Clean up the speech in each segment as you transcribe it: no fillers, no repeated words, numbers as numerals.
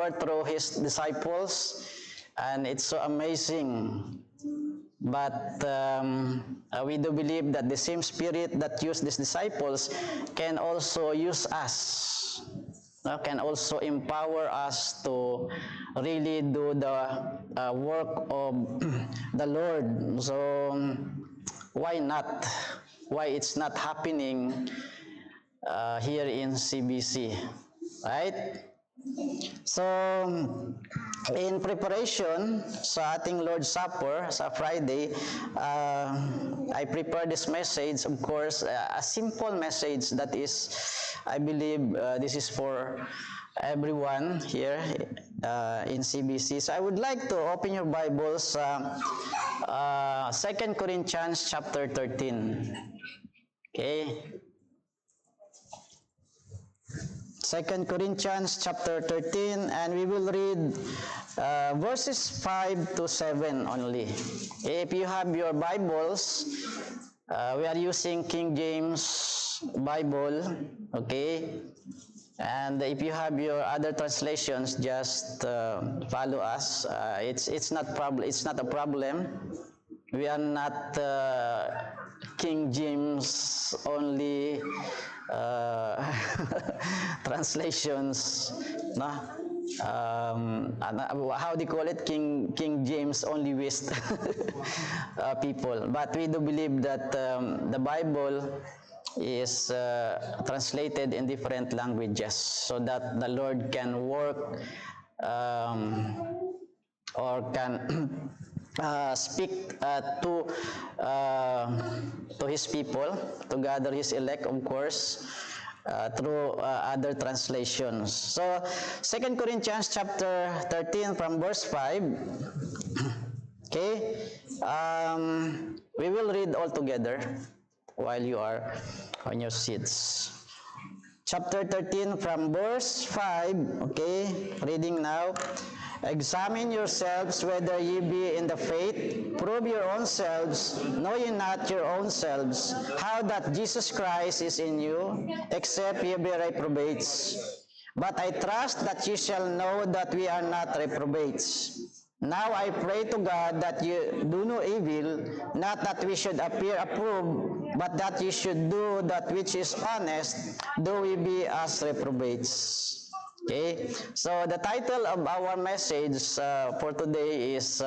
Lord through His disciples, and it's so amazing. But we do believe that the same Spirit that used these disciples can also use us, can also empower us to really do the work of the Lord. So why not? Why it's not happening here in CBC, right? So, in preparation sa ating Lord's Supper sa Friday, I prepared this message, of course, a simple message that is, I believe, this is for everyone here in CBC. So, I would like to open your Bibles sa 2 Corinthians chapter 13. Okay? 2 Corinthians chapter 13, and we will read verses 5 to 7 only. If you have your Bibles, we are using King James Bible, okay? And if you have your other translations, just follow us. It's not a problem. We are not King James only translations, no? How do you call it? King James only West people. But we do believe that the Bible is translated in different languages so that the Lord can work or can speak to His people, to gather His elect, of course, through other translations. So, 2 Corinthians chapter 13 from verse 5. Okay, we will read all together while you are on your seats. Chapter 13 from verse 5, okay, reading now. Examine yourselves whether ye be in the faith. Prove your own selves. Know ye not your own selves, how that Jesus Christ is in you, except ye be reprobates. But I trust that ye shall know that we are not reprobates. Now I pray to God that you do no evil, not that we should appear approved, but that ye should do that which is honest, though we be as reprobates. Okay, so the title of our message for today is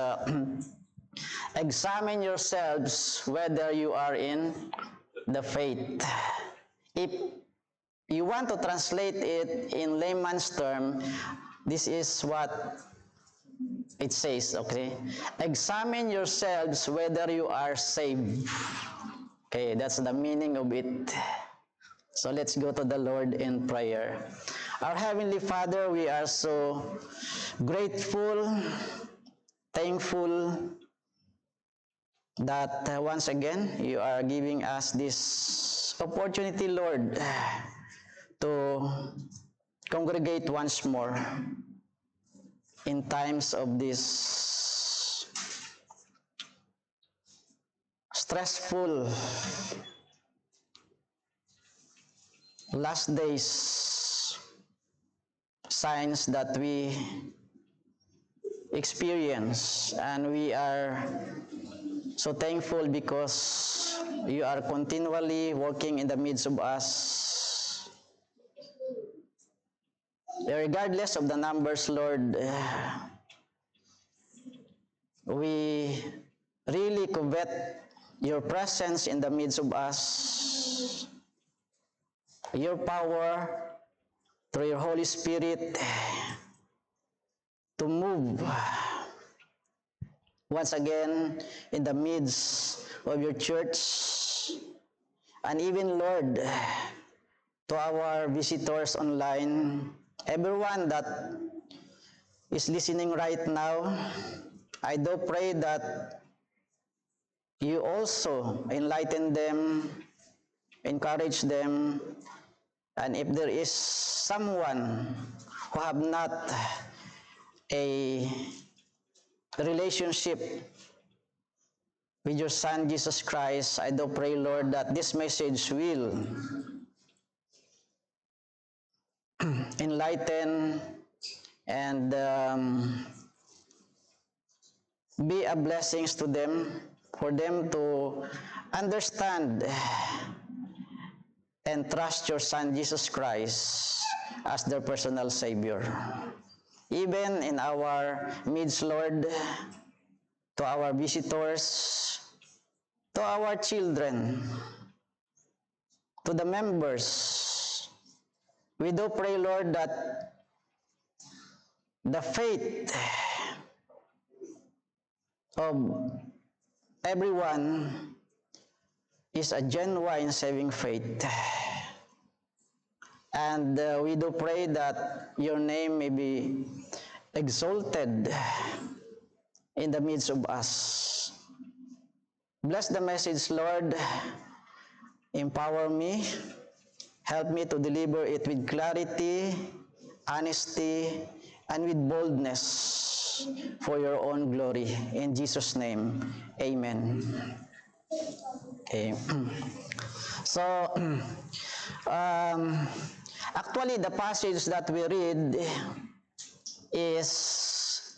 Examine yourselves whether you are in the faith. If you want to translate it in layman's term, this is what it says, okay? Examine yourselves whether you are saved. Okay, that's the meaning of it. So let's go to the Lord in prayer. Our Heavenly Father, we are so grateful, thankful that once again you are giving us this opportunity, Lord, to congregate once more in times of this stressful last days signs that we experience, and we are so thankful because you are continually working in the midst of us. Regardless of the numbers, Lord, we really covet your presence in the midst of us, your power through your Holy Spirit to move once again in the midst of your church, and even, Lord, to our visitors online, everyone that is listening right now, I do pray that you also enlighten them, encourage them, and if there is someone who have not a relationship with your Son, Jesus Christ, I do pray, Lord, that this message will enlighten and be a blessings to them, for them to understand and trust your Son Jesus Christ as their personal Savior. Even in our midst, Lord, to our visitors, to our children, to the members, we do pray, Lord, that the faith of everyone is a genuine saving faith. And we do pray that your name may be exalted in the midst of us. Bless the message, Lord. Empower me. Help me to deliver it with clarity, honesty, and with boldness for your own glory. In Jesus' name, amen. Okay. So, actually, the passage that we read is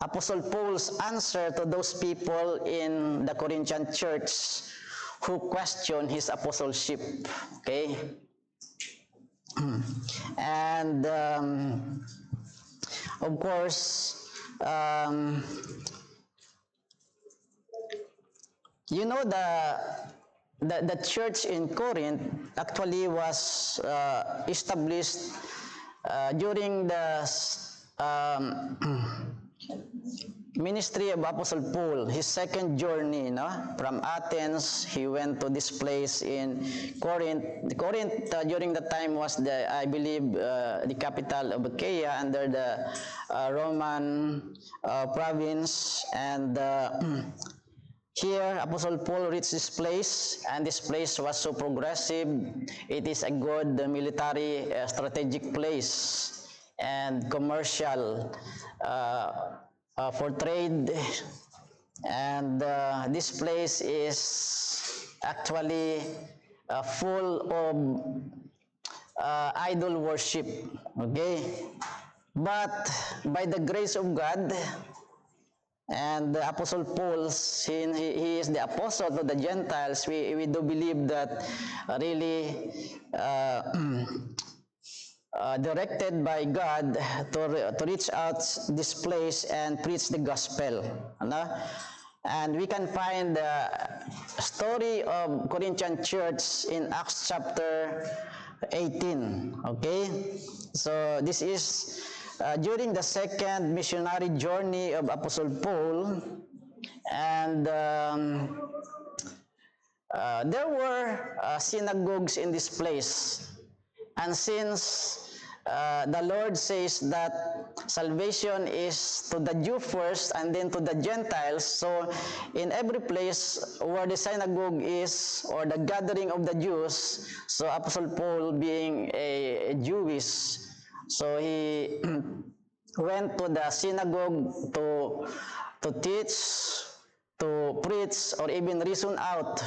Apostle Paul's answer to those people in the Corinthian church who question his apostleship. Okay? And of course, you know, the church in Corinth actually was established during the ministry of Apostle Paul, his second journey, from Athens. He went to this place in Corinth. Corinth during the time was I believe, the capital of Achaia under the Roman province. And here, Apostle Paul reached this place, and this place was so progressive. It is a good military strategic place and commercial for trade. And this place is actually full of idol worship. Okay? But by the grace of God, and the Apostle Paul, since he is the apostle to the Gentiles, we do believe that really directed by God to reach out this place and preach the gospel. And we can find the story of Corinthian church in Acts chapter 18. Okay? So this is during the second missionary journey of Apostle Paul, and there were synagogues in this place. And since the Lord says that salvation is to the Jew first and then to the Gentiles, so in every place where the synagogue is, or the gathering of the Jews, so Apostle Paul being a Jewish, so he went to the synagogue to teach, to preach, or even reason out.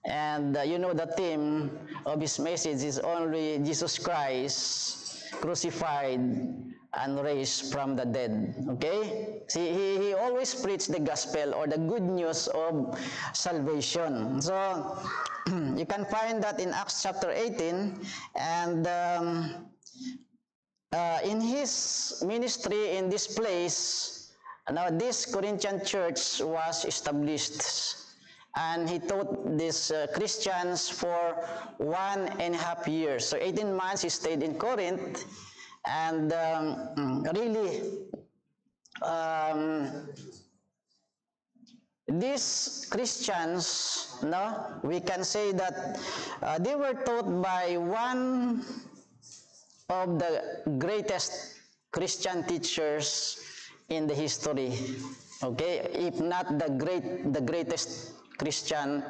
And you know, the theme of his message is only Jesus Christ crucified and raised from the dead. Okay? See, he always preached the gospel, or the good news of salvation. So you can find that in Acts chapter 18, and in his ministry in this place, now this Corinthian church was established, and he taught these Christians for 1.5 years. So 18 months he stayed in Corinth, and really these Christians, we can say that they were taught by one of the greatest Christian teachers in the history. Okay, if not the greatest Christian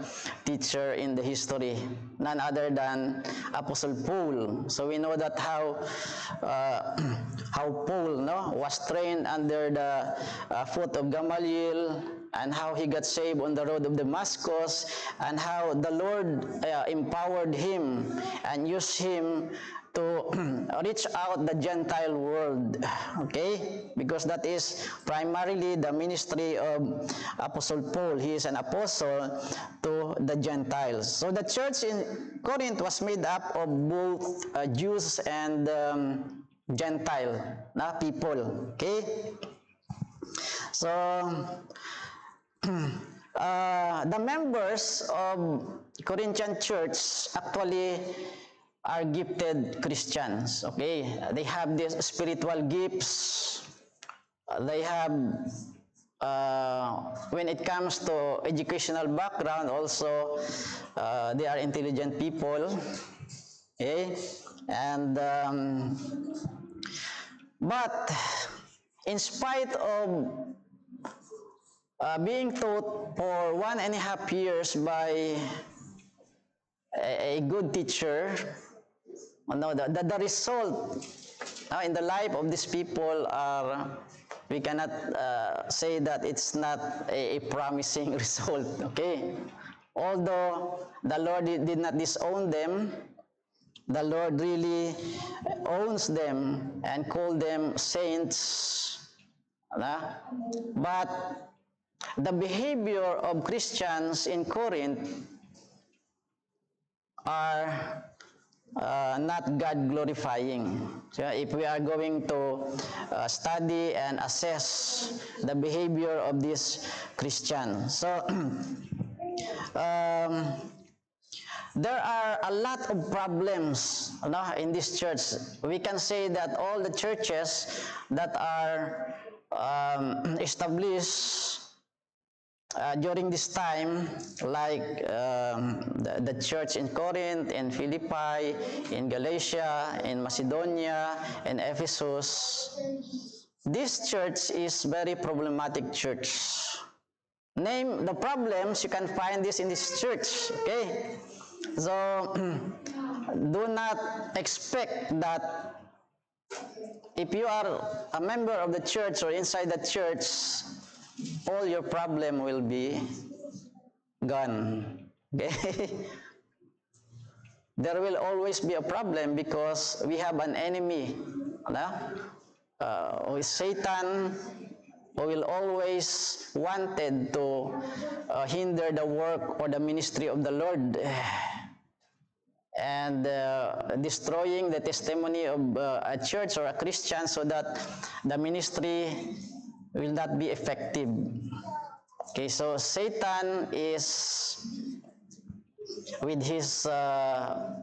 teacher in the history, none other than Apostle Paul. So we know that how Paul was trained under the foot of Gamaliel, and how he got saved on the road of Damascus, and how the Lord empowered him and used him to reach out the Gentile world, okay? Because that is primarily the ministry of Apostle Paul. He is an apostle to the Gentiles. So the church in Corinth was made up of both Jews and Gentile people, okay? So the members of Corinthian church actually are gifted Christians, okay? They have these spiritual gifts. They have, when it comes to educational background also, they are intelligent people, okay? And, but in spite of being taught for 1.5 years by a good teacher, the result in the life of these people are, we cannot say that it's not a promising result, okay? Although the Lord did not disown them, the Lord really owns them and called them saints. But the behavior of Christians in Corinth are not God glorifying. So if we are going to study and assess the behavior of these Christians, so there are a lot of problems in this church. We can say that all the churches that are established during this time, like the church in Corinth, in Philippi, in Galatia, in Macedonia, in Ephesus, this church is very problematic church. Name the problems, you can find this in this church, okay? So do not expect that if you are a member of the church or inside the church, all your problem will be gone, okay? There will always be a problem because we have an enemy, who is Satan, who will always wanted to hinder the work or the ministry of the Lord and destroying the testimony of a church or a Christian so that the ministry will not be effective. Okay, so Satan is with his,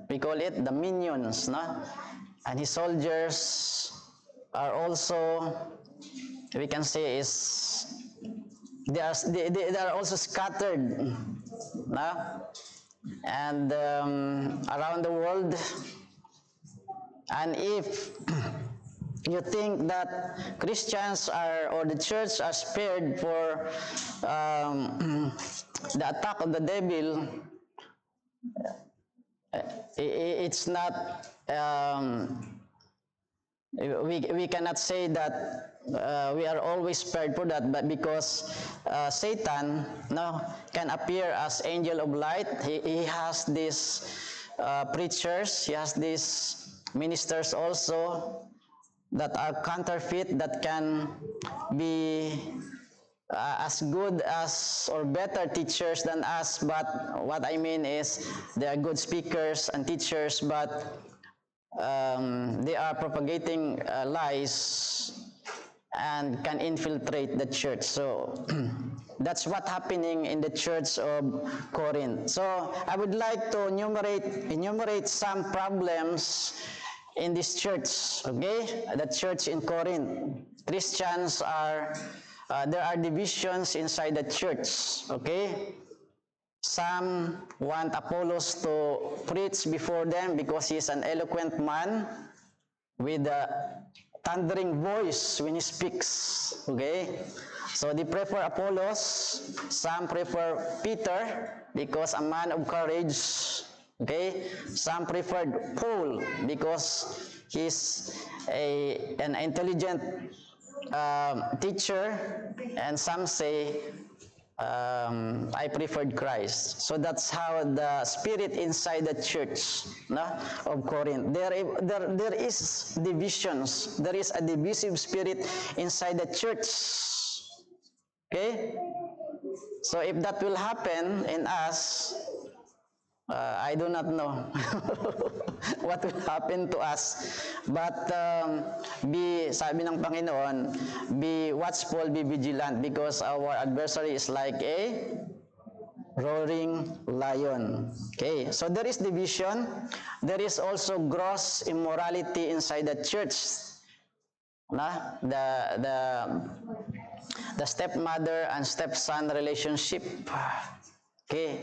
we call it the minions, and his soldiers are also, we can say, they are also scattered, and around the world. And if you think that Christians are, or the church are spared for the attack of the devil, it's not, we cannot say that we are always spared for that, but because Satan can appear as angel of light. He has these preachers, he has these ministers also that are counterfeit, that can be as good as or better teachers than us, but what I mean is they are good speakers and teachers, but they are propagating lies and can infiltrate the church. So that's what's happening in the church of Corinth. So I would like to enumerate some problems in this church, okay? The church in Corinth. Christians are, there are divisions inside the church, okay? Some want Apollos to preach before them because he is an eloquent man with a thundering voice when he speaks, okay? So they prefer Apollos. Some prefer Peter because a man of courage, okay? Some preferred Paul because he's an intelligent teacher, and some say I preferred Christ. So that's how the spirit inside the church, no, of Corinth. There is divisions. There is a divisive spirit inside the church. Okay? So if that will happen in us, I do not know what will happen to us. But sabi ng Panginoon, be watchful, be vigilant, because our adversary is like a roaring lion. Okay, so there is division. There is also gross immorality inside the church. The stepmother and stepson relationship. Okay,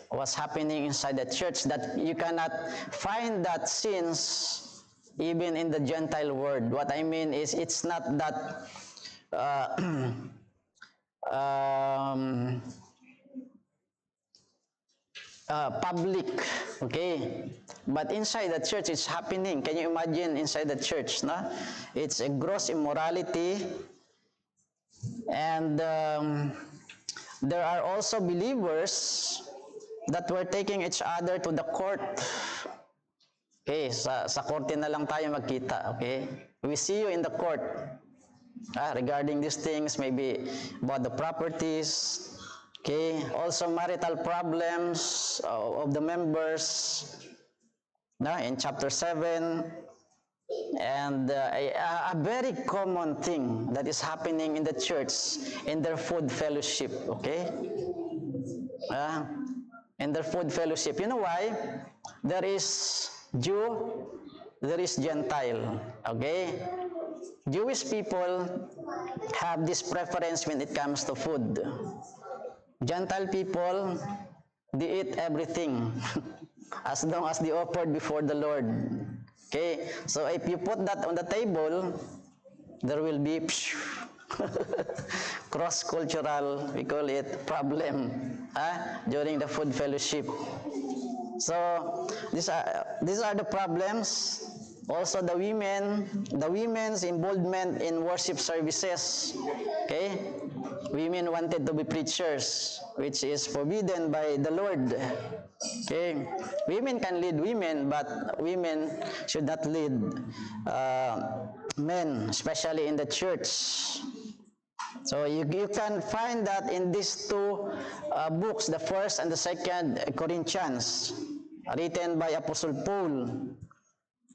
what's happening inside the church, that you cannot find that sins even in the Gentile world. What I mean is, it's not that public, okay? But inside the church, it's happening. Can you imagine inside the church, no? It's a gross immorality. And there are also believers that were taking each other to the court. Okay, sa korte na lang tayo magkita, okay? We see you in the court regarding these things, maybe about the properties, okay? Also marital problems of the members, in chapter 7. And a very common thing that is happening in the church, in their food fellowship, okay? In their food fellowship. You know why? There is Jew, there is Gentile, okay? Jewish people have this preference when it comes to food. Gentile people, they eat everything as long as they offered before the Lord. Okay, so if you put that on the table, there will be cross-cultural, we call it, problem during the food fellowship. So these are the problems. Also the women's involvement in worship services. Okay, women wanted to be preachers, which is forbidden by the Lord. Okay, women can lead women, but women should not lead men, especially in the church. So you can find that in these two books, the first and the second Corinthians, written by Apostle Paul.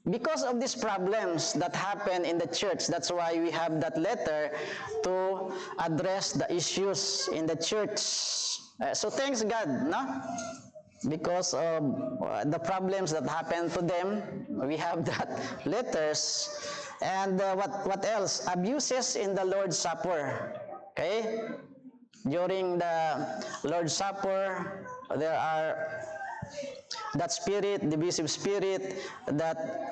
Because of these problems that happen in the church, that's why we have that letter to address the issues in the church. So thanks God, no? Because of the problems that happen to them, we have that letters. And what else? Abuses in the Lord's Supper. Okay? During the Lord's Supper, there are that spirit, divisive spirit, that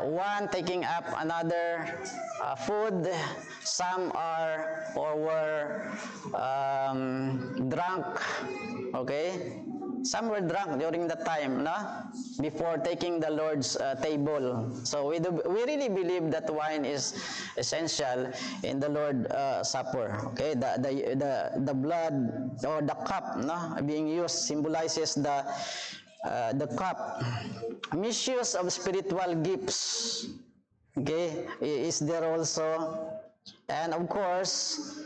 one taking up another food. Some are or were drunk. Okay, some were drunk during the time, no? Before taking the Lord's table. So we really believe that wine is essential in the Lord's Supper. Okay, the blood or the cup, no, being used symbolizes the cup. Misuse of spiritual gifts, okay, is there also. And of course,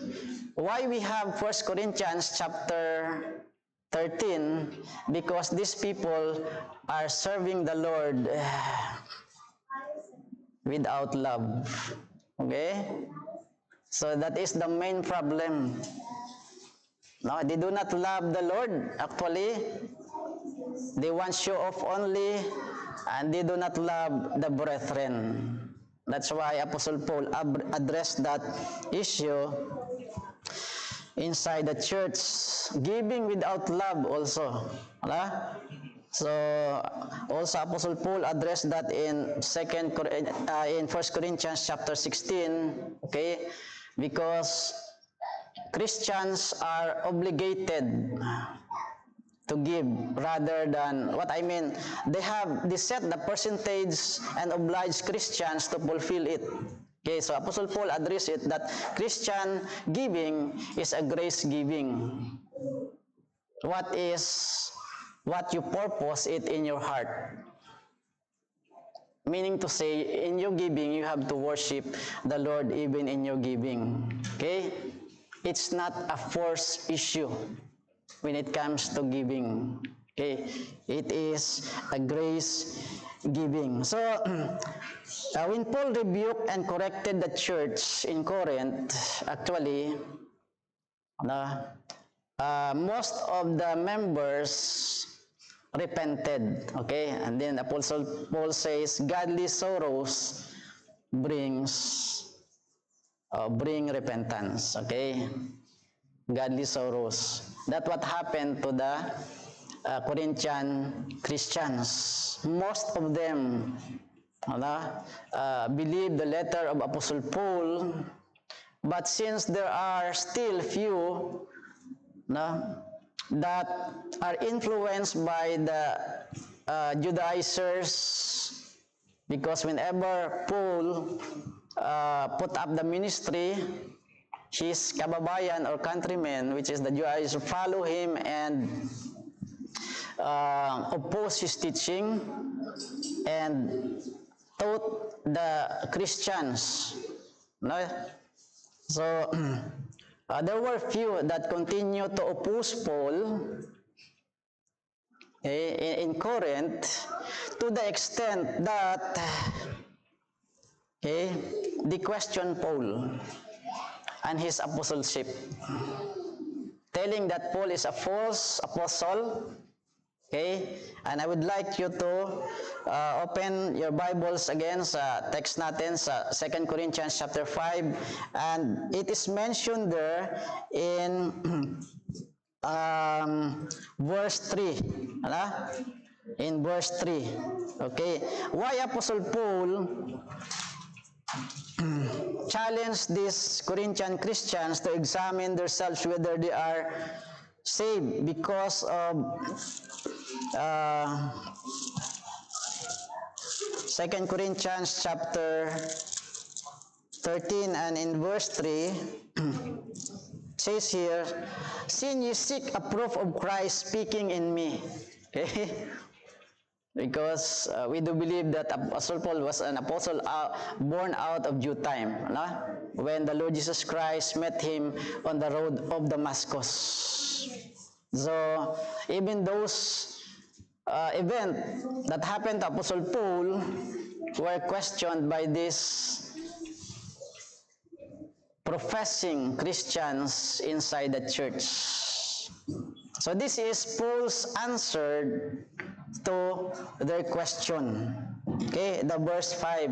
why we have 1 Corinthians chapter 13, because these people are serving the Lord without love. Okay? So that is the main problem. No, they do not love the Lord. Actually, they want show off only, and they do not love the brethren. That's why Apostle Paul addressed that issue inside the church. Giving without love also. So also Apostle Paul addressed that in 1 Corinthians chapter 16, okay? Because Christians are obligated to give rather than, what I mean, they set the percentage and oblige Christians to fulfill it. Okay, so Apostle Paul addressed it that Christian giving is a grace giving. What you purpose it in your heart. Meaning to say, in your giving, you have to worship the Lord even in your giving. Okay? It's not a force issue when it comes to giving. Okay? It is a grace giving. So, when Paul rebuked and corrected the church in Corinth, actually, most of the members repented. Okay? And then Apostle Paul says, godly sorrows bring repentance. Okay? Godly sorrows. That's what happened to the Corinthian Christians. Most of them believed the letter of Apostle Paul, but since there are still few that are influenced by the Judaizers, because whenever Paul put up the ministry, his kababayan or countrymen, which is the Judaizers, follow him and oppose his teaching and taught the Christians. So, there were few that continued to oppose Paul in Corinth, to the extent that they questioned Paul and his apostleship, telling that Paul is a false apostle. Okay? And I would like you to open your Bibles again sa text natin sa 2 Corinthians chapter 5, and it is mentioned there in verse 3. In verse 3. Okay? Why Apostle Paul challenged these Corinthian Christians to examine themselves whether they are saved? Because of 2 Corinthians chapter 13 and in verse 3 says here, "Since you seek a proof of Christ speaking in me." Okay? Because we do believe that Apostle Paul was an apostle born out of due time, when the Lord Jesus Christ met him on the road of Damascus. So, even those events that happened to Apostle Paul were questioned by these professing Christians inside the church. So this is Paul's answer to their question. Okay, the verse 5.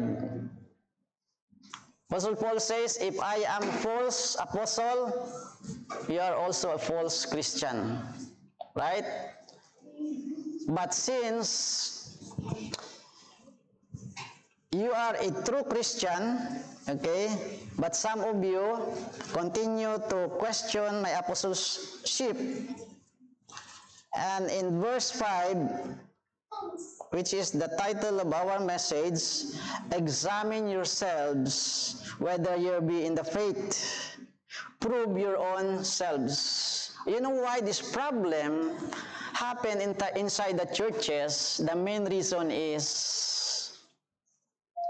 Apostle Paul says, "If I am false apostle, you are also a false Christian." Right? But since you are a true Christian, okay, but some of you continue to question my apostleship, and in verse 5, which is the title of our message, "Examine yourselves whether you be in the faith. Prove your own selves." You know why this problem happened inside the churches? The main reason is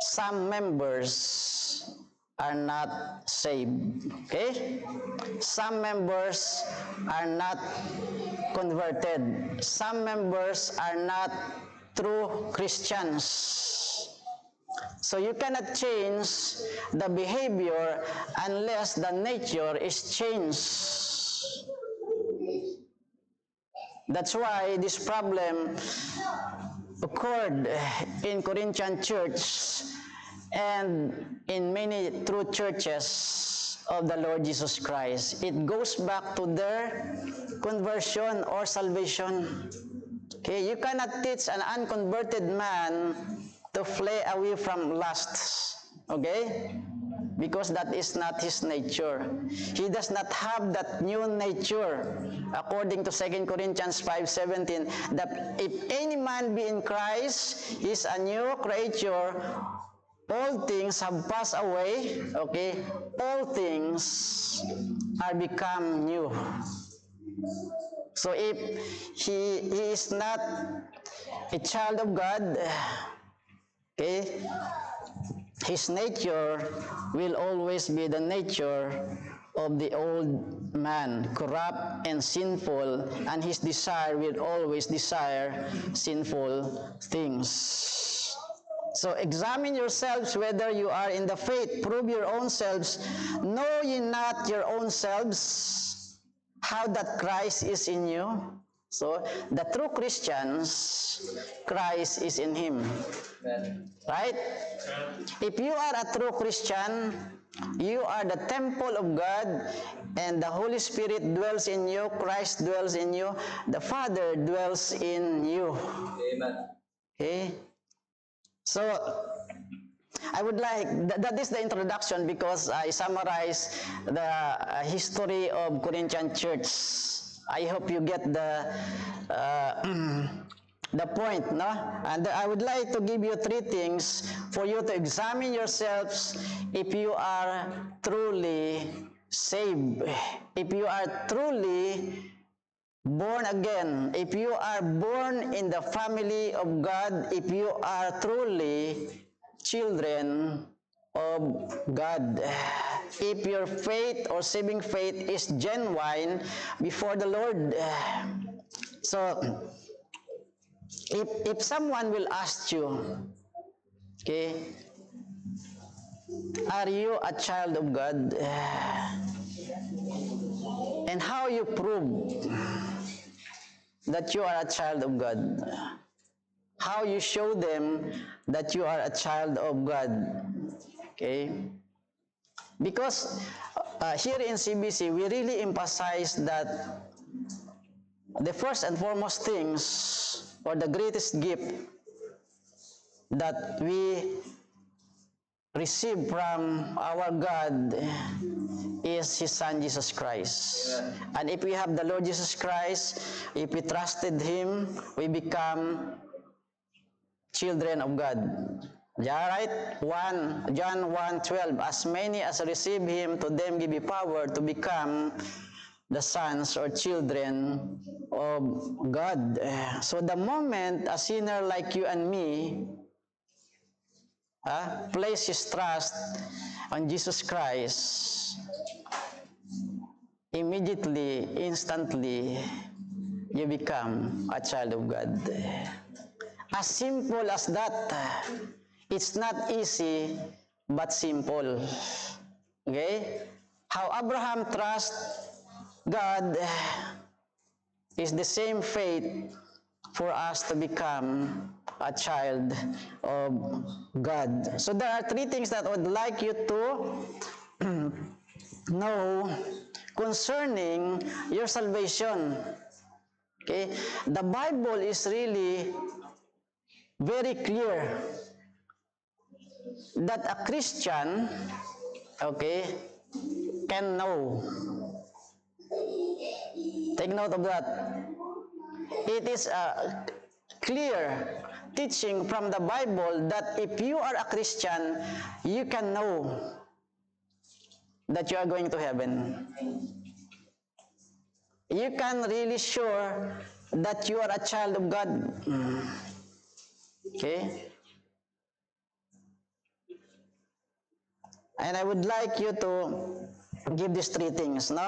some members are not saved. Okay? Some members are not converted. Some members are not true Christians. So you cannot change the behavior unless the nature is changed. That's why this problem occurred in Corinthian church and in many true churches of the Lord Jesus Christ. It goes back to their conversion or salvation. Okay, you cannot teach an unconverted man to flee away from lust. Okay? Because that is not his nature. He does not have that new nature. According to 2 Corinthians 5:17, that if any man be in Christ, he is a new creature. all things have passed away, okay? All things are become new. So if he is not a child of God, okay, his nature will always be the nature of the old man, corrupt and sinful, and his desire will always desire sinful things. So examine yourselves whether you are in the faith. Prove your own selves. Know ye not your own selves how that Christ is in you? So the true Christians, Christ is in him. Right? If you are a true Christian, you are the temple of God, and the Holy Spirit dwells in you, Christ dwells in you, the Father dwells in you. Amen. Okay? So, I would like, that is the introduction because I summarize the history of Corinthian church. I hope you get the point, no? And I would like to give you 3 things for you to examine yourselves if you are truly saved, if you are truly born again, if you are born in the family of God, if you are truly children of God, if your faith or saving faith is genuine before the Lord. So, if someone will ask you, okay, are you a child of God? And how you prove that you are a child of God? How you show them that you are a child of God? Okay? Because here in CBC, we really emphasize that the first and foremost things, or the greatest gift that we receive from our God is His Son, Jesus Christ. Amen. And if we have the Lord Jesus Christ, if we trusted Him, we become children of God. Yeah, right? John 1:12, as many as receive Him, to them give He power to become the sons or children of God. So the moment a sinner like you and me place his trust on Jesus Christ, immediately, instantly, you become a child of God. As simple as that. It's not easy, but simple. Okay? How Abraham trusts God is the same faith for us to become a child of God. So there are 3 things that I would like you to know concerning your salvation. Okay? The Bible is really very clear that a Christian, okay, can know. Take note of that. It is a clear teaching from the Bible that if you are a Christian, you can know that you are going to heaven. You can really sure that you are a child of God. Okay? And I would like you to give these 3 things, no?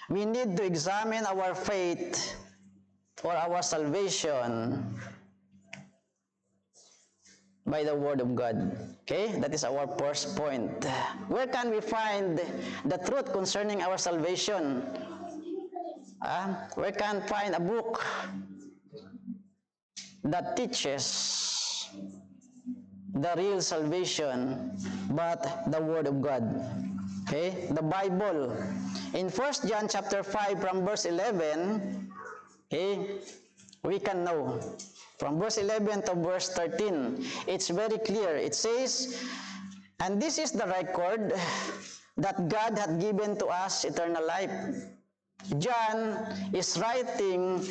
We need to examine our faith or our salvation by the Word of God. Okay? That is our first point. Where can we find the truth concerning our salvation? We can find a book that teaches the real salvation, but the Word of God. Okay? The Bible. In 1 John chapter 5 from verse 11, okay, we can know. From verse 11 to verse 13, it's very clear. It says, and this is the record that God had given to us eternal life. John is writing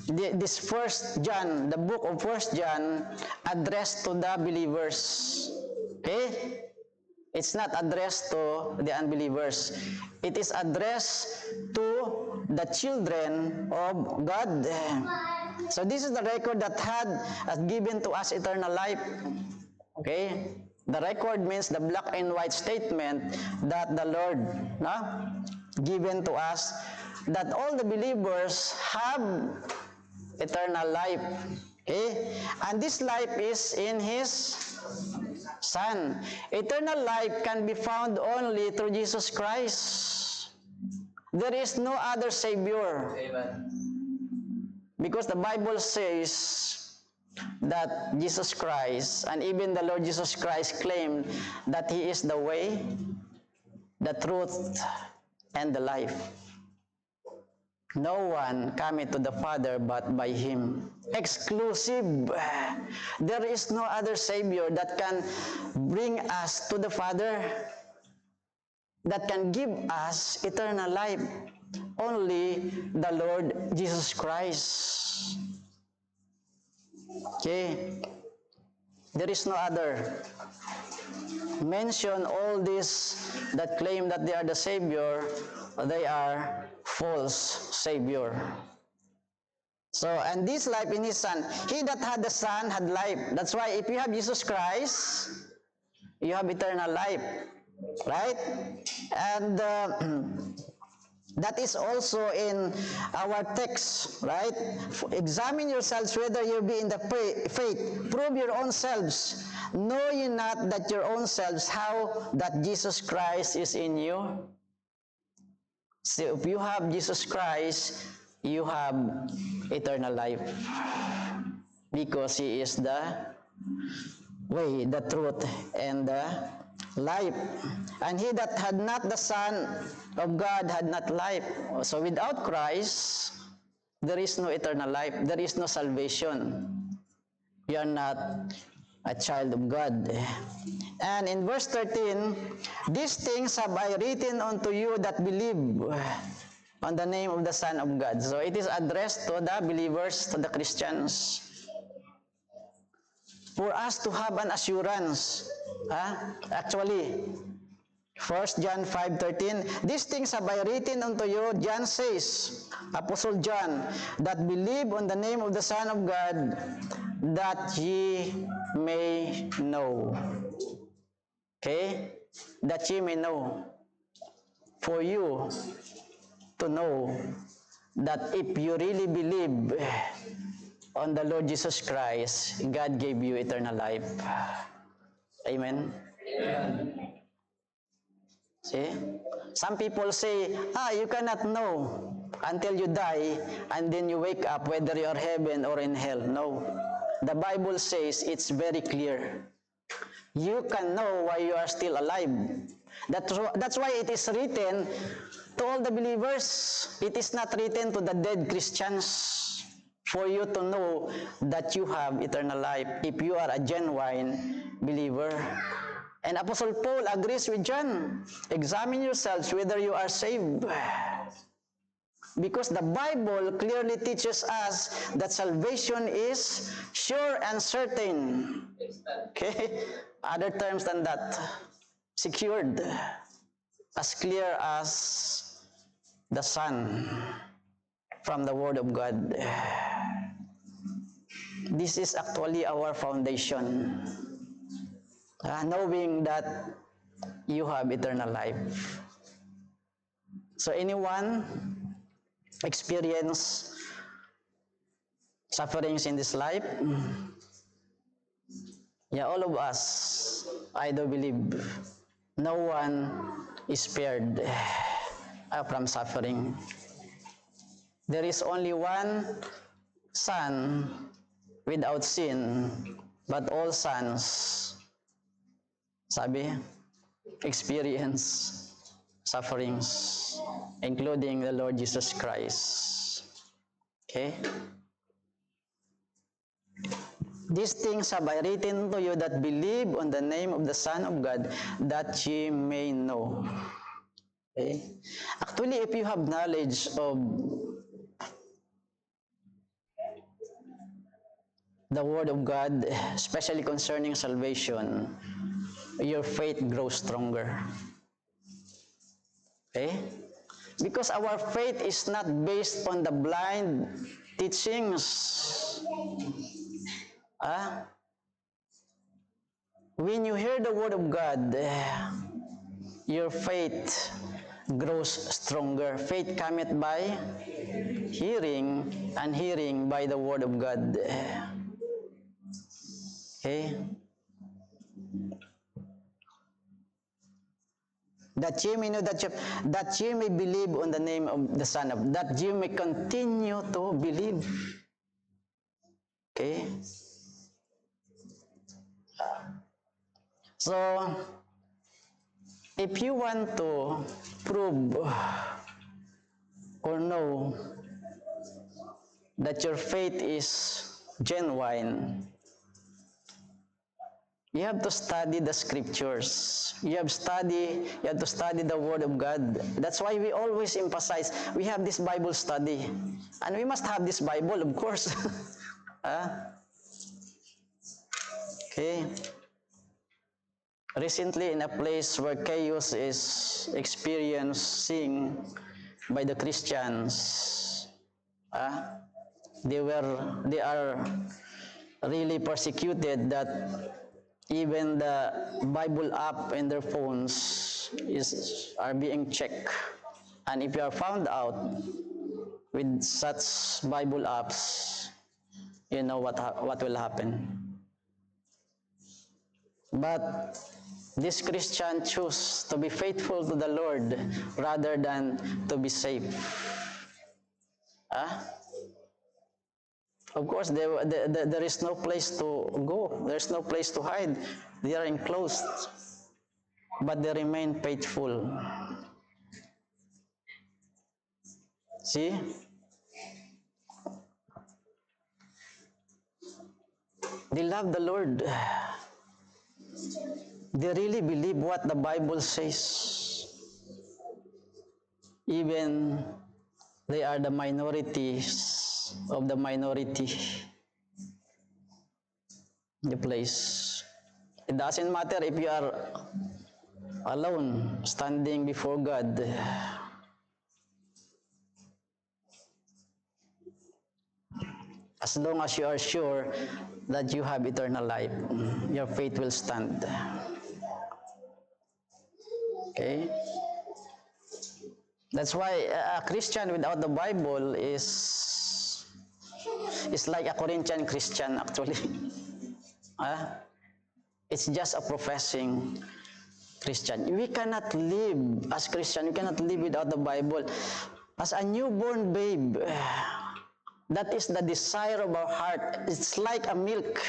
this First John, the book of First John, addressed to the believers. Okay? It's not addressed to the unbelievers. It is addressed to the children of God. So this is the record that has given to us eternal life. Okay? The record means the black and white statement that the Lord given to us, that all the believers have eternal life. Okay? And this life is in His Son. Eternal life can be found only through Jesus Christ. There is no other Savior. Amen. Because the Bible says that Jesus Christ, and even the Lord Jesus Christ claimed that He is the way, the truth, and the life. No one cometh to the Father but by Him. Exclusive. There is no other Savior that can bring us to the Father, that can give us eternal life. Only the Lord Jesus Christ. Okay? There is no other. Mention all these that claim that they are the Savior, they are false Savior. So, and this life in His Son, he that had the Son had life. That's why if you have Jesus Christ, you have eternal life. Right? And that is also in our text, right? Examine yourselves whether you be in the faith. Prove your own selves. Know ye not that your own selves, how that Jesus Christ is in you? So if you have Jesus Christ, you have eternal life. Because He is the way, the truth, and the life. And he that had not the Son of God had not life. So without Christ, there is no eternal life. There is no salvation. You are not a child of God. And in verse 13, these things have I written unto you that believe on the name of the Son of God. So it is addressed to the believers, to the Christians. For us to have an assurance. Actually, 1 John 5:13, these things have I written unto you, John says, Apostle John, that believe on the name of the Son of God, that ye may know. Okay? That ye may know. For you to know that if you really believe on the Lord Jesus Christ, God gave you eternal life. Amen? Amen. See? Some people say, you cannot know until you die and then you wake up whether you are heaven or in hell. No. The Bible says it's very clear. You can know why you are still alive. That's why it is written to all the believers. It is not written to the dead Christians for you to know that you have eternal life if you are a genuine believer. And Apostle Paul agrees with John. Examine yourselves whether you are saved. Because the Bible clearly teaches us that salvation is sure and certain. Okay? Other terms than that. Secured. As clear as the sun from the Word of God. This is actually our foundation. Knowing that you have eternal life. So anyone experience sufferings in this life? Yeah, all of us, I do believe, no one is spared from suffering. There is only one son without sin, but all sons, sabi, experience sufferings, including the Lord Jesus Christ. Okay? These things have I written to you that believe on the name of the Son of God, that ye may know. Okay? Actually, if you have knowledge of the Word of God, especially concerning salvation, your faith grows stronger. Okay? Because our faith is not based on the blind teachings. When you hear the Word of God, your faith grows stronger. Faith cometh by hearing, and hearing by the Word of God. Okay? That ye may know that ye may believe on the name of the Son of, that ye may continue to believe. Okay? So, if you want to prove or know that your faith is genuine, you have to study the scriptures. You have to study the Word of God. That's why we always emphasize, we have this Bible study. And we must have this Bible, of course. Okay. Recently, in a place where chaos is experiencing by the Christians, they are really persecuted that even the Bible app in their phones are being checked. And if you are found out with such Bible apps, you know what will happen. But this Christian choose to be faithful to the Lord rather than to be safe. Of course, there is no place to go. There is no place to hide. They are enclosed. But they remain faithful. See? They love the Lord. They really believe what the Bible says. Even they are the minorities of the minority. The place. It doesn't matter if you are alone, standing before God. As long as you are sure that you have eternal life, your faith will stand. Okay? That's why a Christian without the Bible is like a Corinthian Christian, actually. It's just a professing Christian. We cannot live as Christian. We cannot live without the Bible. As a newborn babe, that is the desire of our heart. It's like a milk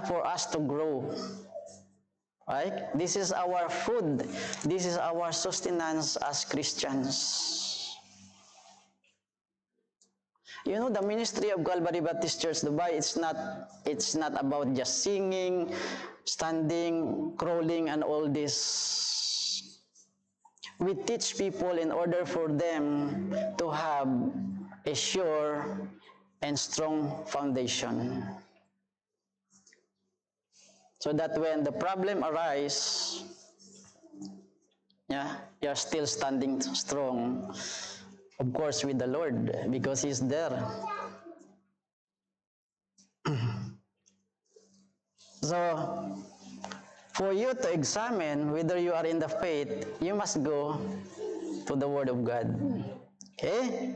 for us to grow. Right? This is our food. This is our sustenance as Christians. You know, the ministry of Calvary Baptist Church Dubai, it's not about just singing, standing, crawling, and all this. We teach people in order for them to have a sure and strong foundation. So that when the problem arises, you're still standing strong, of course, with the Lord, because He's there. So, for you to examine whether you are in the faith, you must go to the Word of God. Okay?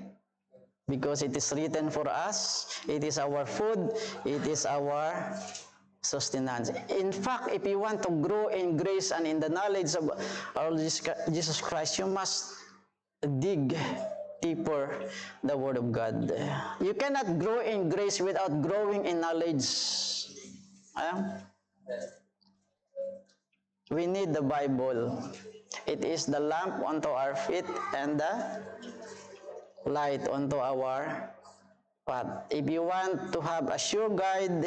Because it is written for us, it is our food, it is our sustenance. In fact, if you want to grow in grace and in the knowledge of our Jesus Christ, you must dig deeper the Word of God. You cannot grow in grace without growing in knowledge. We need the Bible. It is the lamp unto our feet and the light unto our path. If you want to have a sure guide,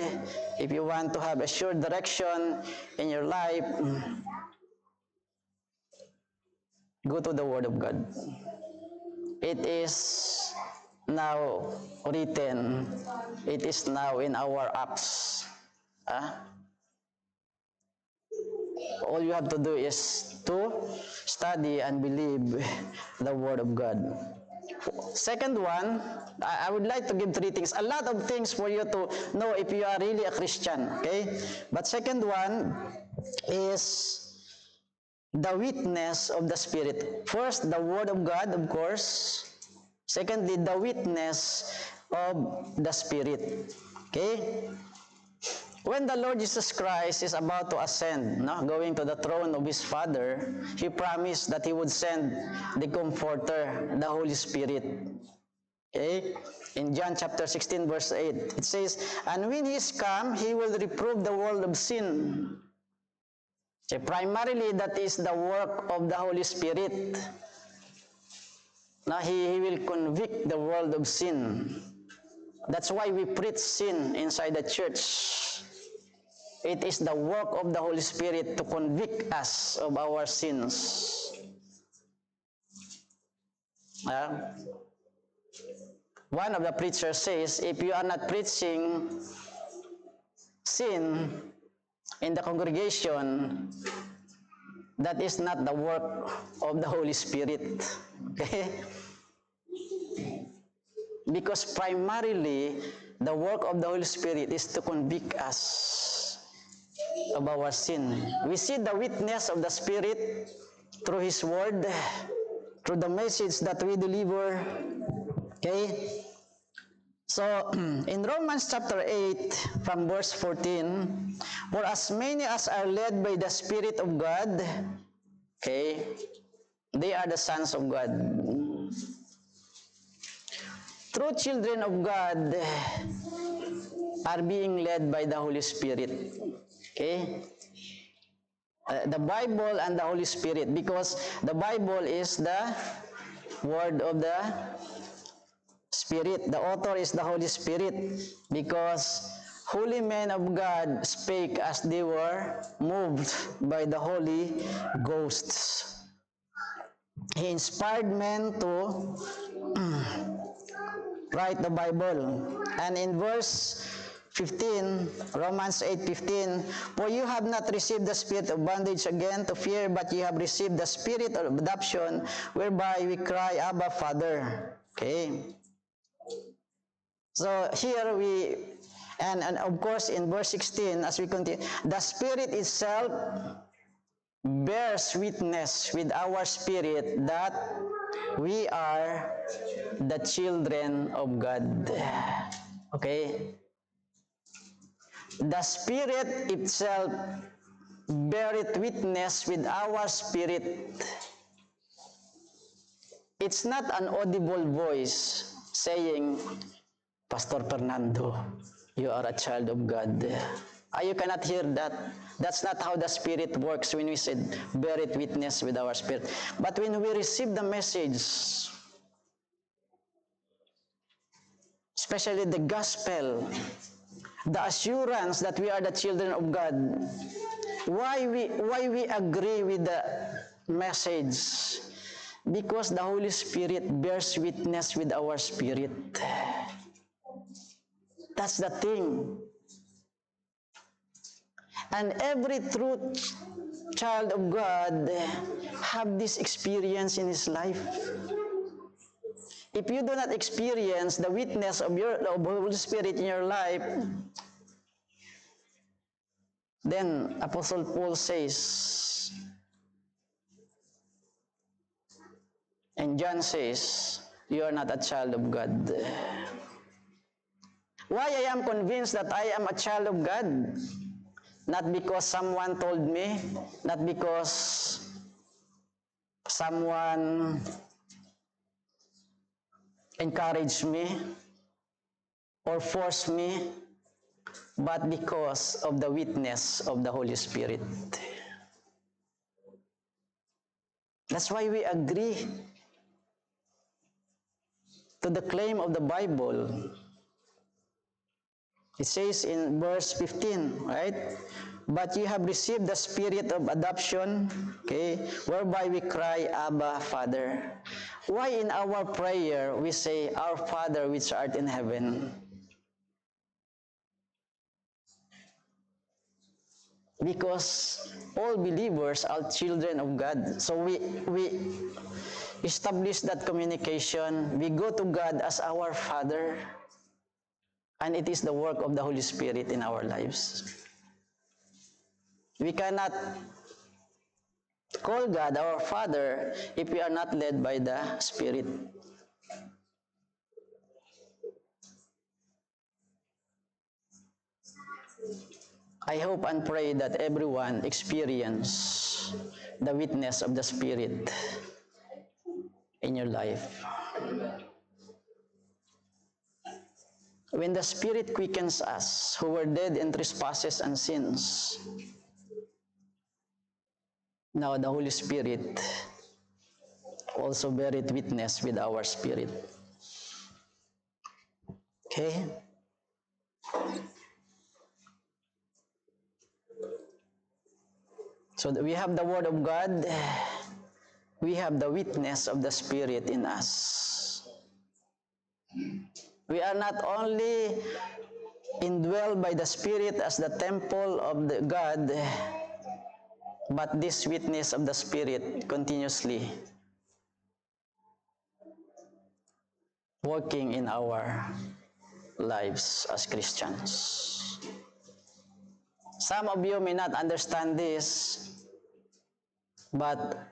if you want to have a sure direction in your life, go to the Word of God. It is now written. It is now in our apps. All you have to do is to study and believe the Word of God. Second one, I would like to give three things. A lot of things for you to know if you are really a Christian. Okay? But second one is the witness of the Spirit. First, the Word of God, of course. Secondly, the witness of the Spirit. Okay? When the Lord Jesus Christ is about to ascend, going to the throne of His Father, He promised that He would send the Comforter, the Holy Spirit. Okay? In John chapter 16, verse 8, it says, "And when He is come, He will reprove the world of sin." So primarily, that is the work of the Holy Spirit. Now, He will convict the world of sin. That's why we preach sin inside the church. It is the work of the Holy Spirit to convict us of our sins. One of the preachers says, if you are not preaching sin in the congregation, that is not the work of the Holy Spirit. Okay? Because primarily, the work of the Holy Spirit is to convict us of our sin. We see the witness of the Spirit through His Word, through the message that we deliver. Okay? So, in Romans chapter 8, from verse 14, "For as many as are led by the Spirit of God," okay, they are the sons of God. True children of God are being led by the Holy Spirit. Okay? The Bible and the Holy Spirit, because the Bible is the Word of the Spirit. The author is the Holy Spirit, because holy men of God spake as they were moved by the Holy Ghost. He inspired men to write the Bible. And in verse 15, Romans 8:15, "For you have not received the spirit of bondage again to fear, but you have received the spirit of adoption, whereby we cry, Abba, Father." Okay? So here and of course in verse 16, as we continue, "The Spirit itself bears witness with our spirit that we are the children of God." Okay? The Spirit itself beareth witness with our spirit. It's not an audible voice saying, "Pastor Fernando, you are a child of God." You cannot hear that. That's not how the Spirit works when we said, "Beareth witness with our spirit." But when we receive the message, especially the gospel, the assurance that we are the children of God, why we agree with the message? Because the Holy Spirit bears witness with our spirit. That's the thing. And every true child of God have this experience in his life. If you do not experience the witness of the Holy Spirit in your life, then Apostle Paul says, and John says, you are not a child of God. Why I am convinced that I am a child of God? Not because someone told me, not because someone encouraged me or forced me, but because of the witness of the Holy Spirit. That's why we agree to the claim of the Bible. It says in verse 15, right? but you have received the spirit of adoption, okay, whereby we cry, Abba, Father. Why in our prayer we say, Our Father which art in heaven? Because all believers are children of God. So we establish that communication. We go to God as our Father. And it is the work of the Holy Spirit in our lives. We cannot call God our Father if we are not led by the Spirit. I hope and pray that everyone experience the witness of the Spirit in your life. When the Spirit quickens us, who were dead in trespasses and sins, now the Holy Spirit also beareth witness with our spirit. Okay? So we have the Word of God, we have the witness of the Spirit in us. We are not only indwelled by the Spirit as the temple of the God, but this witness of the Spirit continuously working in our lives as Christians. Some of you may not understand this, but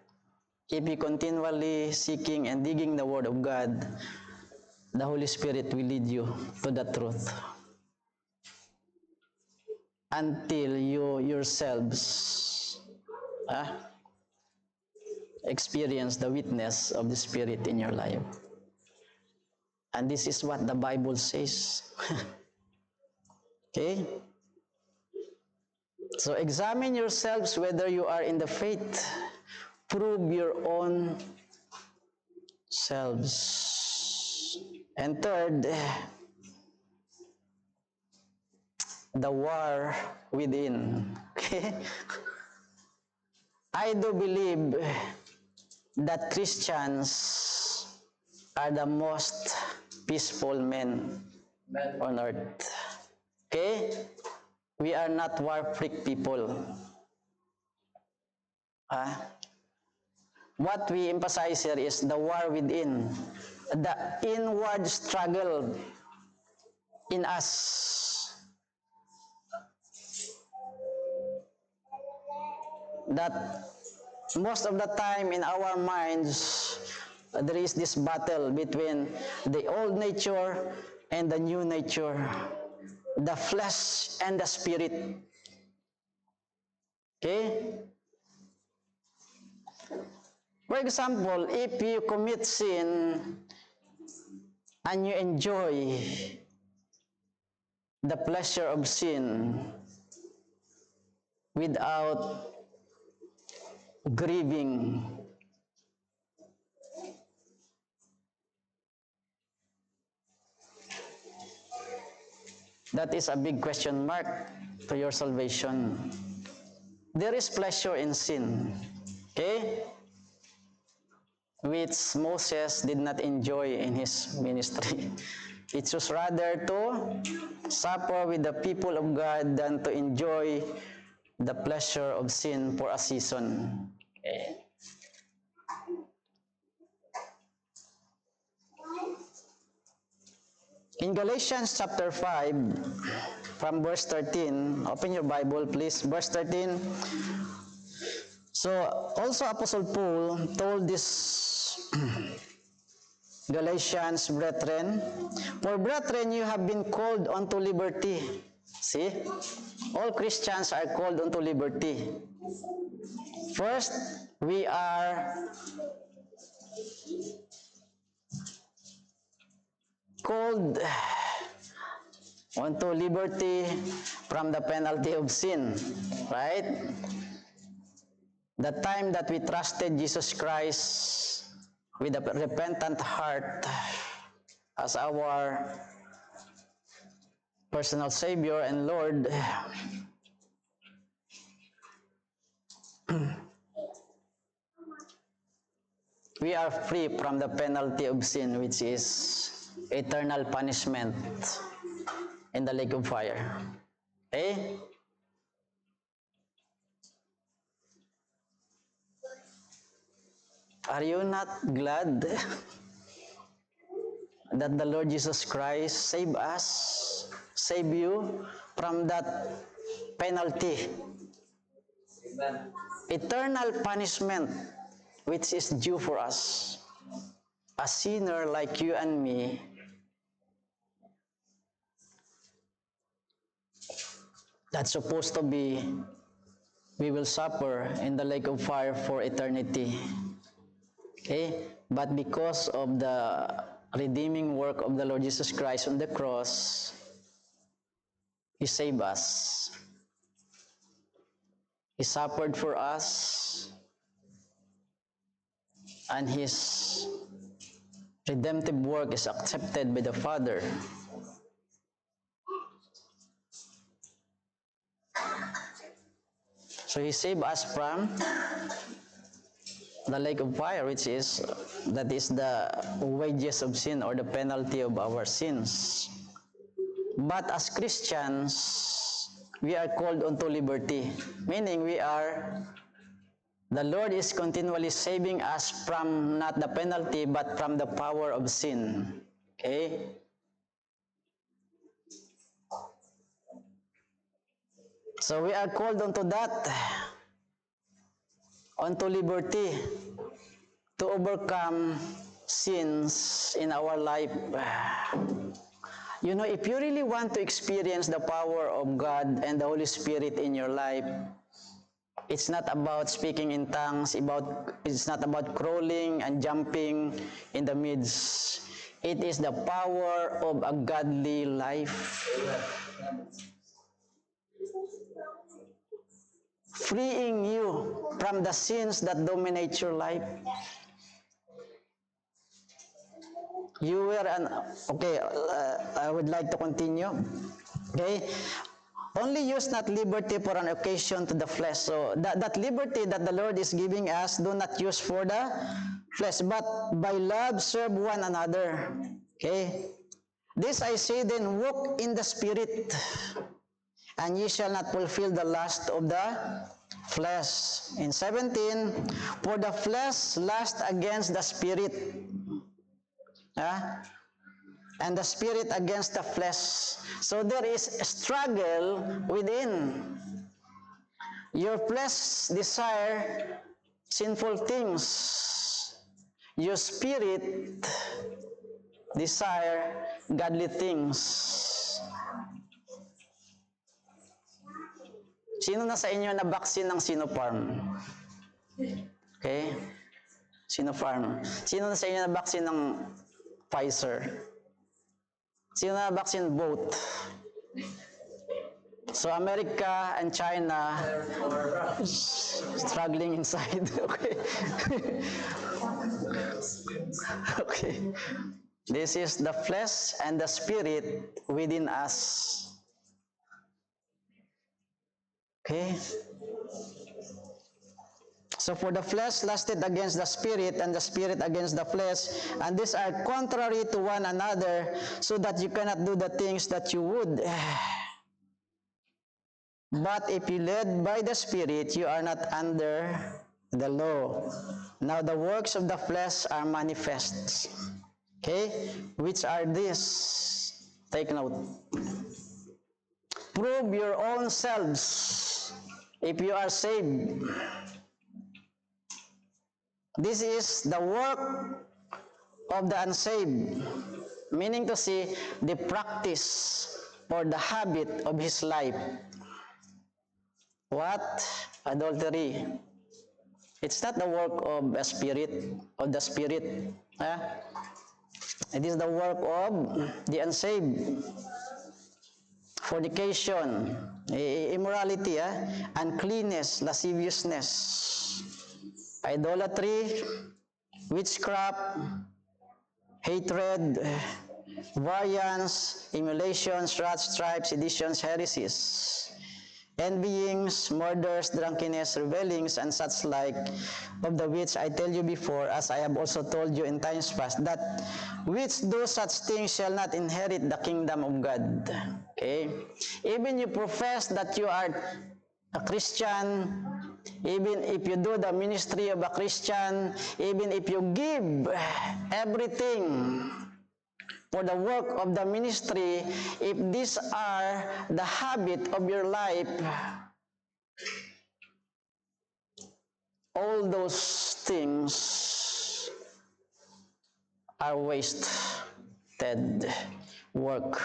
if you continually seeking and digging the Word of God, the Holy Spirit will lead you to the truth until you yourselves experience the witness of the Spirit in your life. And this is what the Bible says. Okay? So examine yourselves whether you are in the faith. Prove your own selves. And third, the war within. Okay? I do believe that Christians are the most peaceful men on earth. Okay? We are not war freak people. What we emphasize here is the war within, the inward struggle in us. That most of the time in our minds, there is this battle between the old nature and the new nature, the flesh and the spirit. Okay? For example, if you commit sin and you enjoy the pleasure of sin without grieving, that is a big question mark to your salvation. There is pleasure in sin, okay? Which Moses did not enjoy in his ministry. He chose rather to suffer with the people of God than to enjoy the pleasure of sin for a season. Okay. In Galatians chapter 5, from verse 13, open your Bible please, verse 13. So, also Apostle Paul told this Galatians brethren, for brethren, you have been called unto liberty. See? All Christians are called unto liberty. First, we are called unto liberty from the penalty of sin, right? The time that we trusted Jesus Christ with a repentant heart as our personal Savior and Lord, we are free from the penalty of sin, which is eternal punishment in the lake of fire. Okay? Are you not glad that the Lord Jesus Christ saved us, save you from that penalty? Amen. Eternal punishment which is due for us. A sinner like you and me that's supposed to be, we will suffer in the lake of fire for eternity. Okay? But because of the redeeming work of the Lord Jesus Christ on the cross, He saved us. He suffered for us, and His redemptive work is accepted by the Father. So He saved us from the lake of fire, which is, that is the wages of sin, or the penalty of our sins. But as Christians, we are called unto liberty, meaning the Lord is continually saving us from not the penalty, but from the power of sin. Okay? So we are called unto that, unto liberty, to overcome sins in our life. You know, if you really want to experience the power of God and the Holy Spirit in your life, it's not about speaking in tongues, it's not about crawling and jumping in the midst. It is the power of a godly life. Freeing you from the sins that dominate your life. You were I would like to continue. Okay? Only use not liberty for an occasion to the flesh. So that liberty that the Lord is giving us, do not use for the flesh, but by love serve one another. Okay? This I say then, walk in the Spirit, and ye shall not fulfill the lust of the flesh. In 17, for the flesh lusts against the Spirit, and the Spirit against the flesh. So there is a struggle within. Your flesh desire sinful things. Your spirit desire godly things. Sino na sa inyo na vaccine ng Sinopharm? Okay? Sinopharm. Sino na sa inyo na vaccine ng Pfizer? Sino na vaccine? Both. So America and China struggling inside. Okay. Okay. This is the flesh and the spirit within us. Okay. So for the flesh lusted against the spirit, and the spirit against the flesh, and these are contrary to one another, so that you cannot do the things that you would. But if you led by the Spirit, you are not under the law. Now the works of the flesh are manifest. Okay? Which are these? Take note. Prove your own selves if you are saved. This is the work of the unsaved, meaning to say, the practice or the habit of his life. What? Adultery. It's not the work of a spirit, of the spirit. It is the work of the unsaved. Fornication, immorality, uncleanness, lasciviousness, idolatry, witchcraft, hatred, variance, emulations, wrath, strife, seditions, heresies, envyings, murders, drunkenness, revelings, and such like, of the which I tell you before, as I have also told you in times past, that which do such things shall not inherit the kingdom of God. Okay? Even you profess that you are a Christian, even if you do the ministry of a Christian, even if you give everything for the work of the ministry, if these are the habit of your life, all those things are wasted work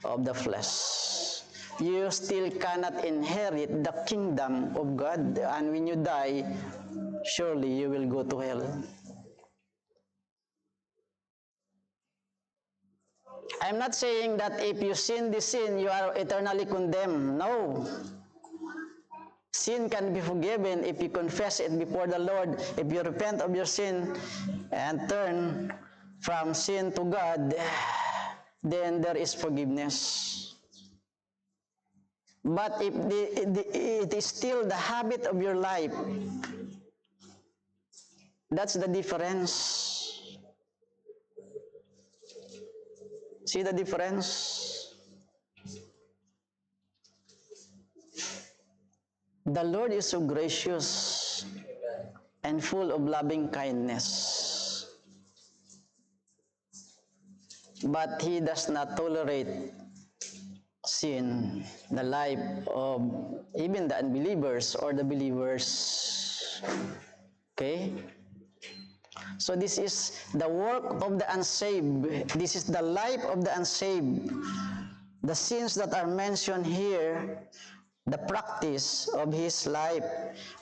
of the flesh. You still cannot inherit the kingdom of God, and when you die, surely you will go to hell. I'm not saying that if you sin this sin, you are eternally condemned. No. Sin can be forgiven if you confess it before the Lord, if you repent of your sin and turn from sin to God, then there is forgiveness. But if it is still the habit of your life, that's the difference. See the difference? The Lord is so gracious and full of loving kindness, but He does not tolerate sin, the life of even the unbelievers or the believers. Okay? So this is the work of the unsaved. This is the life of the unsaved. The sins that are mentioned here, the practice of his life.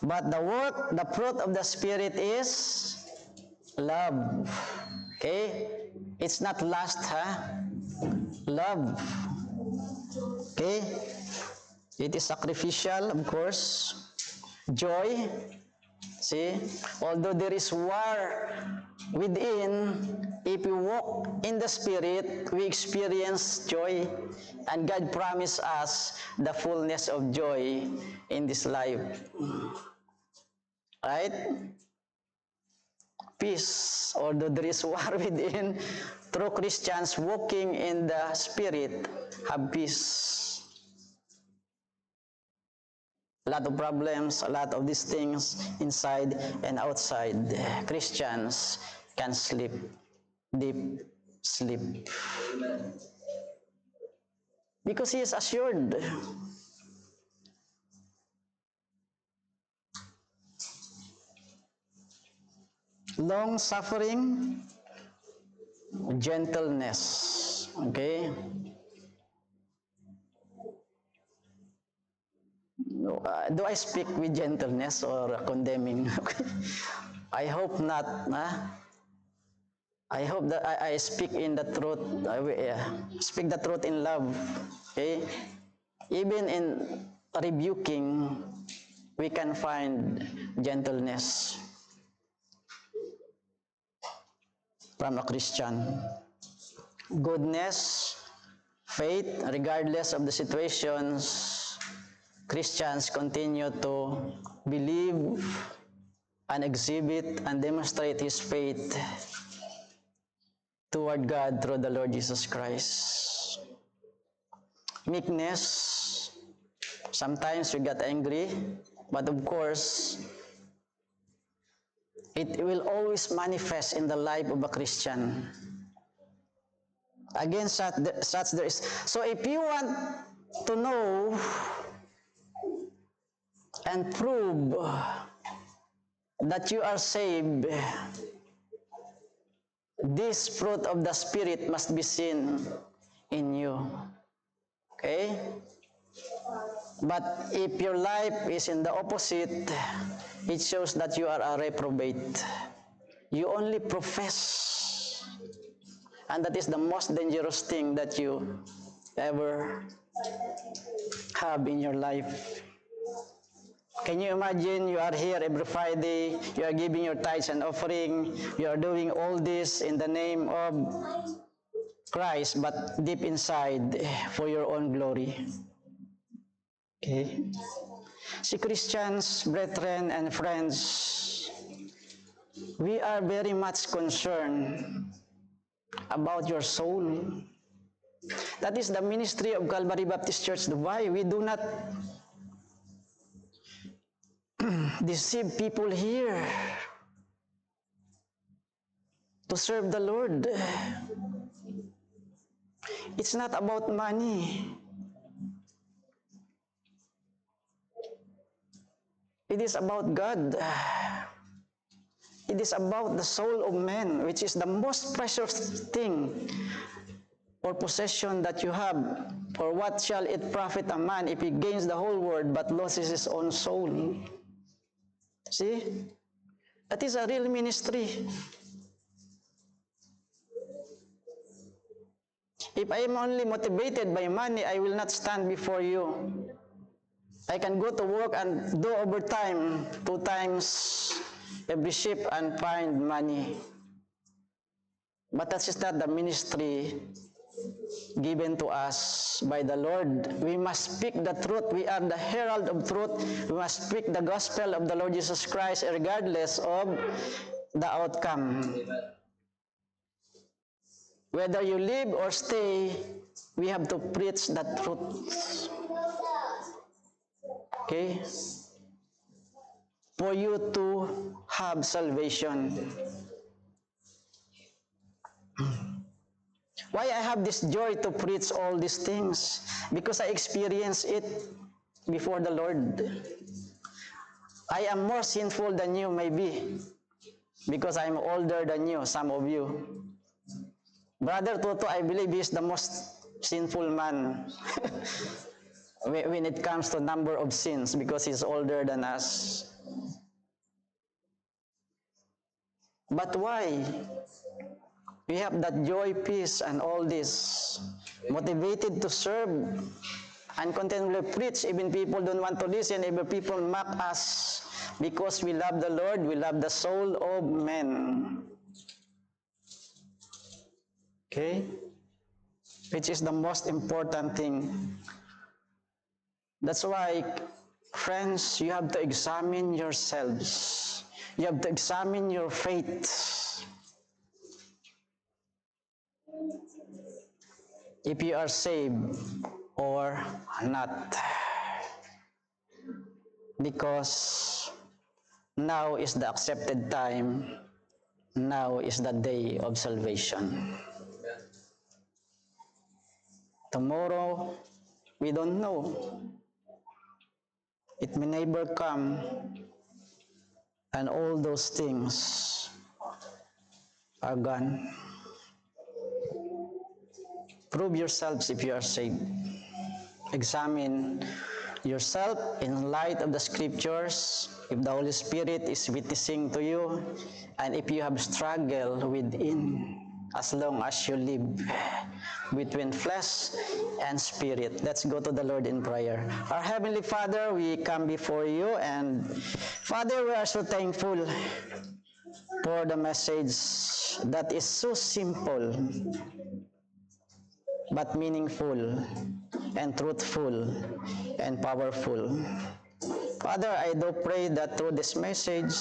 But the work, the fruit of the Spirit is love. Okay? It's not lust, Love. Okay? It is sacrificial, of course. Joy. See? Although there is war within, if we walk in the Spirit, we experience joy. And God promised us the fullness of joy in this life. Right? Peace. Although there is war within, true Christians walking in the Spirit have peace. A lot of problems, a lot of these things inside and outside. Christians can sleep, deep sleep. Because he is assured. Long suffering, gentleness. Okay? Do I speak with gentleness or condemning? I hope not. I hope that I speak in the truth. Speak the truth in love. Okay? Even in rebuking, we can find gentleness from a Christian. Goodness, faith, regardless of the situations, Christians continue to believe and exhibit and demonstrate His faith toward God through the Lord Jesus Christ. Meekness, sometimes we get angry, but of course, it will always manifest in the life of a Christian. Again, such there is. So if you want to know and prove that you are saved, this fruit of the Spirit must be seen in you. Okay? But if your life is in the opposite, it shows that you are a reprobate. You only profess. And that is the most dangerous thing that you ever have in your life. Can you imagine you are here every Friday, you are giving your tithes and offering, you are doing all this in the name of Christ, but deep inside, for your own glory. Okay? See, Christians, brethren, and friends, we are very much concerned about your soul. That is the ministry of Calvary Baptist Church Dubai. We do not deceive people here to serve the Lord. It's not about money. It is about God. It is about the soul of man, which is the most precious thing or possession that you have. For what shall it profit a man if he gains the whole world but loses his own soul? See? That is a real ministry. If I am only motivated by money, I will not stand before you. I can go to work and do overtime 2 times every shift and find money. But that is not the ministry given to us by the Lord. We must speak the truth. We are the herald of truth. We must speak the gospel of the Lord Jesus Christ regardless of the outcome. Whether you live or stay, we have to preach the truth. Okay? For you to have salvation. Why I have this joy to preach all these things? Because I experienced it before the Lord. I am more sinful than you maybe, because I am older than you, some of you. Brother Toto, I believe he is the most sinful man when it comes to number of sins, because he's older than us. But why? We have that joy, peace, and all this. Motivated to serve and continually preach. Even people don't want to listen. Even people mock us. Because we love the Lord, we love the soul of men. Okay? Which is the most important thing. That's why, friends, you have to examine yourselves. You have to examine your faith. If you are saved or not. Because now is the accepted time. Now is the day of salvation. Tomorrow, we don't know. It may never come. And all those things are gone. Prove yourselves if you are saved. Examine yourself in light of the scriptures, if the Holy Spirit is witnessing to you, and if you have struggled within, as long as you live between flesh and spirit. Let's go to the Lord in prayer. Our Heavenly Father, we come before you, and Father, we are so thankful for the message that is so simple but meaningful and truthful and powerful. Father, I do pray that through this message,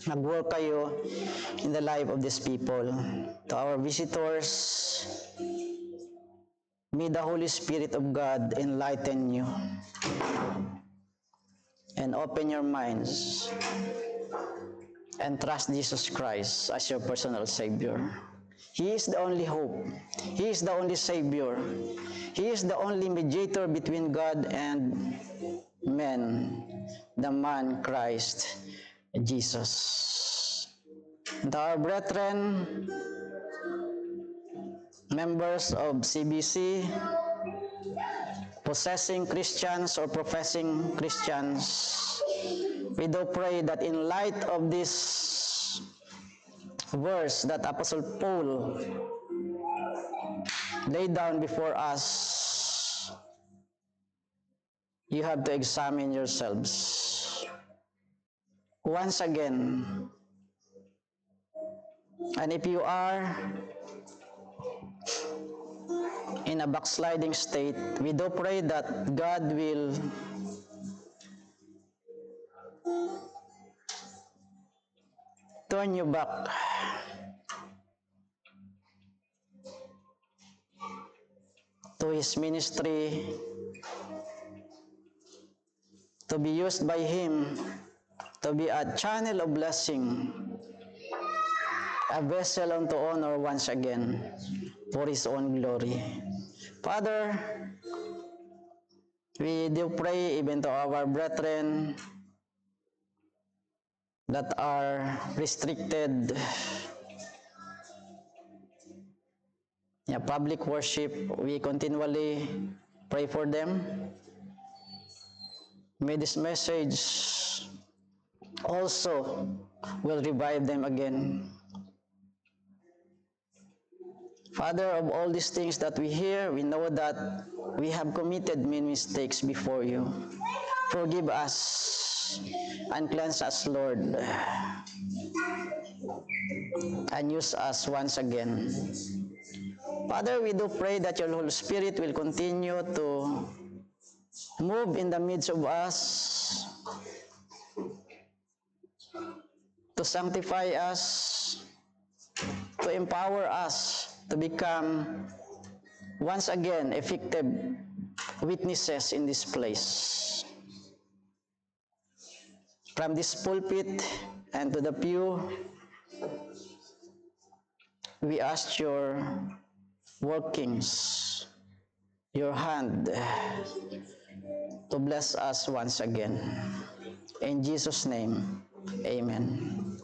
nag-work kayo in the life of these people. To our visitors, may the Holy Spirit of God enlighten you and open your minds and trust Jesus Christ as your personal Savior. He is the only hope. He is the only Savior. He is the only mediator between God and men, the man Christ Jesus. And our brethren, members of CBC, possessing Christians or professing Christians, we do pray that in light of this verse that Apostle Paul laid down before us, you have to examine yourselves once again. And if you are in a backsliding state, we do pray that God will turn you back to His ministry, to be used by Him, to be a channel of blessing, a vessel unto honor once again for His own glory. Father, we do pray even to our brethren that are restricted public worship. We continually pray for them. May this message also will revive them again. Father, of all these things that we hear, we know that we have committed many mistakes before you. Forgive us and cleanse us, Lord, and use us once again. Father, we do pray that your Holy Spirit will continue to move in the midst of us, to sanctify us, to empower us to become once again effective witnesses in this place. From this pulpit and to the pew, we ask your workings, your hand to bless us once again. In Jesus' name, amen.